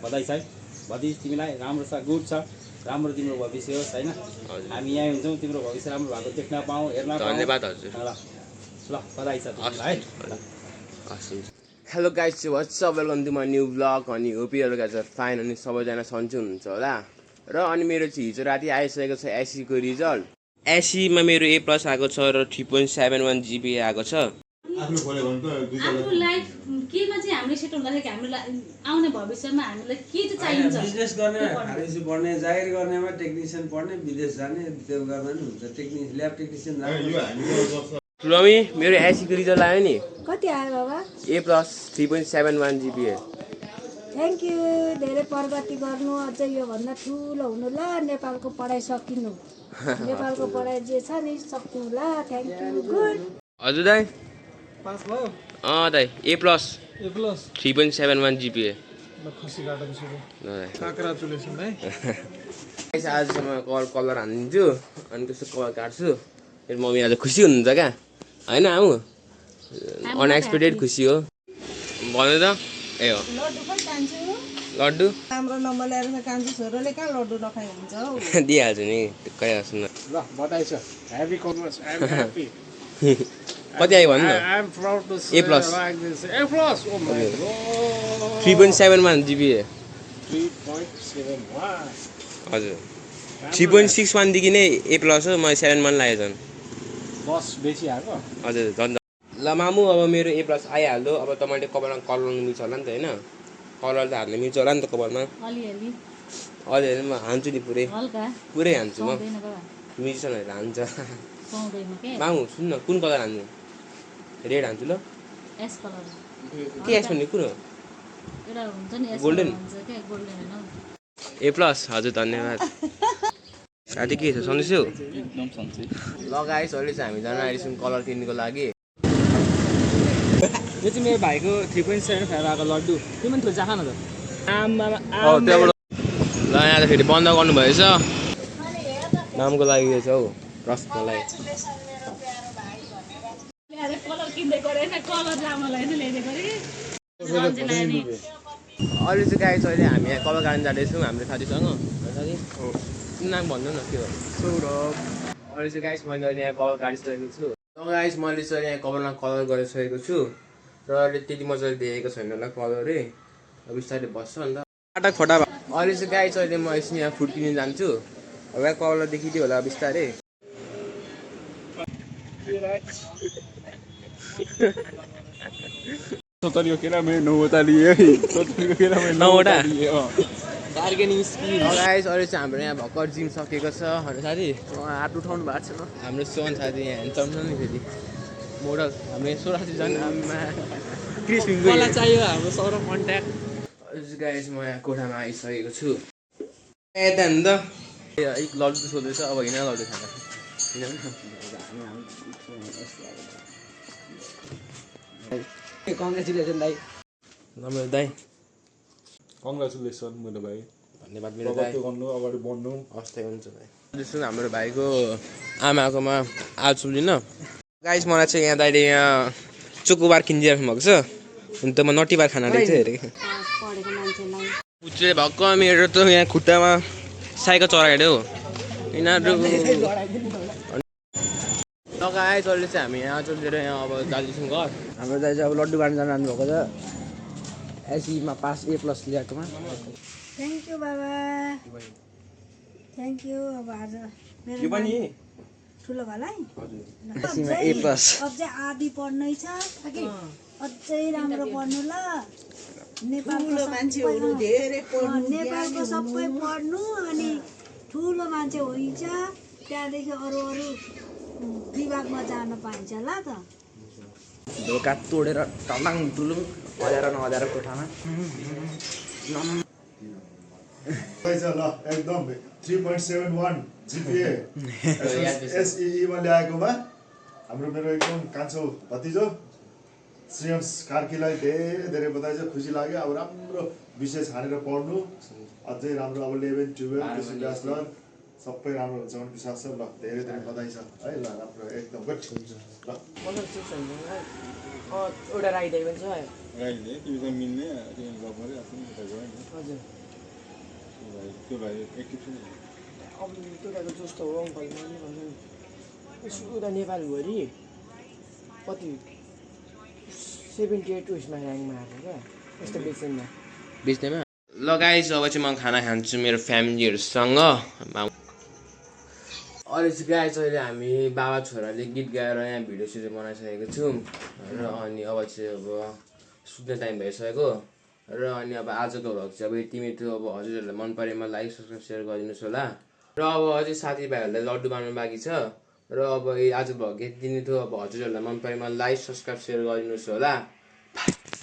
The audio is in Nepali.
बधाई छ है भतिज तिमीलाई राम्रो छ गुड छ राम्रो तिम्रो भविष्य होस् हैन हामी यहीँ हुन्छौँ तिम्रो भविष्य राम्रो भएको देख्न पाऊँ हेर्न पाऊँ धन्यवाद हजुर ल ल बधाई छ तिमीलाई है hello guys what's up welcome to my new blog अनि hope you guys are fine अनि सबैजना सन्चै हुनुहुन्छ होला र अनि मेरो चाहिँ हिजो राति आइसकेको छ एससीको रिजल्ट एससीमा मेरो ए प्लस आएको छ र 3.71 जिबी आएको छ आफ्नो लाइफ केमा चाहिँ हामीले सेट हुँदाखेरि हामीलाई आउने भविष्यमा हामीलाई के चाहिँ चाहिन्छ बिजनेस गर्ने फार्मेसी पढ्ने जागिर गर्नेमा टेक्निसियन पढ्ने विदेश जाने त्यो गर्दा नि हुन्छ ल्याब टेक्निसियन रमी मेरो एससीको रिजल्ट आयो नि कति आयो बाबा ए प्लस 3.71 जिबी थ्याङ्क यू धेरै प्रगति गर्नु अझै योभन्दा ठुलो हुनु ल नेपालको पढाइ सकिनु नेपालको पढाइ जे छ नि सक्नु ल थ्याङ्क यू गुड हजुर दाइ पास भयो दाइ ए प्लस ए प्लस 3.71 जिबी खुसी काटेको छु कङ्ग्रेचुलेसन है आजसम्म कलर हानिदिन्छु अनि त्यसो कलर काट्छु मेरो मम्मी आज खुसी हुनुहुन्छ क्या होइन आऊ अनएक्सपेक्टेड खुसी हो भन्नु त ए हो लड्डु पनि कान्छु लड्डु राम्रो नम्बर ल्याएर कान्छु छोरोले कहाँ लड्डु नखाइ हुन्छ हौ दिइहाल्छु नि कहिलेसम्म ल बधाई छ happy congrats I am happy कति आयो भन्नु I am proud to say A plus. Like this A plus oh my god 3.71 जिबी 3.71 हजुर 3.61 देखि नै ए प्लस हो मैले 7 लागेको झन् बस बेसी आएको हजुर झन् ल मामु अब मेरो ए प्लस आइहाल्यो अब तपाईँले कपालमा कलर लाउनु मिल्छ होला नि त होइन कलर त हाल्नु मिल्छ होला नि त कपालमा अलिअलि हजुर म हान्छु नि पुरै हल्का पुरै हान्छु म पाउँदैन बाबा म्युजिसियनहरू हान्छ पाउँदैन के मामु सुन न कुन कलर हान्नु रेड हान्छु ल एस कलर के एस भन्ने कुरो एउटा हुन्छ नि एस Golden? हुन्छ के गोल्डन हैन ए प्लस हजुर धन्यवाद साथी के छ सन्देश हो एकदम सन्चै ल गाइस अहिले चाहिँ हामी जान आइसक्यौँ कलर किन्नुको लागि यो चाहिँ मेरो भाइको 3.75 आएको लड्डु त्यो पनि थोरै चाखा न त ल यहाँ त फेरि बन्द गर्नुभएछ नामको लागि रहेछ हौ रसको लागि कलर किन्दै गरे हैन कलर राम्रो लाग्यो ल्याइदिएको रे रन्जिलाई नि अहिले चाहिँ गाइस अहिले हामी यहाँ कलर गार्डन जाँदैछौँ हाम्रो साथीसँग साथी नाम भन्नु न के हो सौरभ अहिले चाहिँ गाइस मैले अहिले यहाँ कलर गाडिसकेको छु गाइस मैले चाहिँ यहाँ कपालमा कलर गरिसकेको छु र अहिले त्यति मजाले देखेको छैन होला कलरै अब बिस्तारै बस्छ अन्त फाटक फटा अहिले चाहिँ गाइस अहिले म एकछिन यहाँ फुड किन्नु जान्छु अब यहाँ कलर देखिदियो होला बिस्तारै सतरियो केरा मैले नौवटा लिए सतरियो केरा मैले नौवटा? लिए बार्गेनिङ स्किल गाइस अहिले चाहिँ हाम्रो यहाँ भर्खर जिम सकेको छ हाम्रो साथी हात उठाउनु भएको छैन हाम्रो सोहन साथी यहाँ ह्यान्डसम छ नि फेरि मोडल हाम्रो यहाँ सोरासी झन् क्रिस्पिङको चाहियो हाम्रो सौरभ कन्ट्याक्ट गाइस म यहाँ कोठामा आइसकेको छु यता नि त एक लड्डु सोध्दैछ अब हिँड लड्डु खाना कङ्ग्रेचुलेसन दाइ राम्रो दाइ कङ्ग्रेचुलेसन मेरो भाइ धन्यवाद मेरो दाइ गर्नु अगाडि बढ्नु हस् हुन्छ भाइ सुन हाम्रो भाइको आमाकोमा आलु लिन गाइस मलाई चाहिँ यहाँ दाइले यहाँ चोकोबार किनिदिनु भएको छ अन्त म नटीबार खाना रहेछ हेरेँ पढेको मान्छेलाई पुच्रे भक्क मेरो त यहाँ खुट्टामा साइकल चढाइदियो हो यिनीहरू गाइस अहिले चाहिँ हामी यहाँ चोकेर यहाँ अब जाँदैछौँ घर हाम्रो दाइ चाहिँ अब लड्डु बाँड्न जानुभएको छ एसीमा पास ए प्लस ल्याएकोमा थ्याङ्क यू बाबा थ्याङ्क यू अब आज मेरो ठुलो भाइ एसीमा ए प्लस अझै आदि पढ्नै छ कि अझै राम्रो पढ्नु ल नेपालको मान्छेहरू धेरै पढ्नु नेपालको सबै पढ्नु अनि ठुलो मान्छे हुन्छ त्यहाँदेखि अरू अरू विभागमा जान पाइन्छ ल त ढोका तोडेर टलाङ टुलुङ हजारा नहजारा कोठामा ल एकदम 3.71 जिपिए एसई मा ल्याएकोमा हाम्रो मेरो एकदम कान्छो भतिजो श्रेयस कार्कीलाई धेरै धेरै बधाई छ खुसी लाग्यो अब राम्रो विषय छानेर पढ्नु अझै राम्रो अब 11 12 ब्याचलर सबै राम्रो हुन्छ भन्ने विश्वास छ ल धेरै धेरै बधाई छ है ल राम्रो एकदम गुड ल एउटा राइदिएको छ राईले तिमीसँग मिल्ने तिमी लभ गरे आफ्नो उता गयो नि हजुर त्यो भाइ एक्टिभ छ नि अब केटाको जस्तो हो अङ्कल मैले भन्छु नि उता नेपालभरि कति 78 उयसमा ऱ्याङ्कमा आएको क्या यस्तो बेच्दैमा ल गाइस अब चाहिँ म खाना खान्छु मेरो फ्यामिलीहरूसँग अहिले चाहिँ गाइस अहिले हामी बाबा छोराले गीत गाएर यहाँ भिडियो सिडियो बनाइसकेको छौँ र अनि अब चाहिँ अब सुत्ने टाइम भइसक्यो र अनि अब आजको भ्लग चाहिँ अब यति थियो अब हजुरहरूलाई मन परेमा लाइक सब्सक्राइब सेयर गरिदिनुहोस् होला र अब अझै साथीभाइहरूलाई लड्डु बाँड्नु बाँकी छ र अब आजको भ्लग यति नै थियो अब हजुरहरूलाई मन परेमा लाइक सब्सक्राइब सेयर गरिदिनुहोस् होला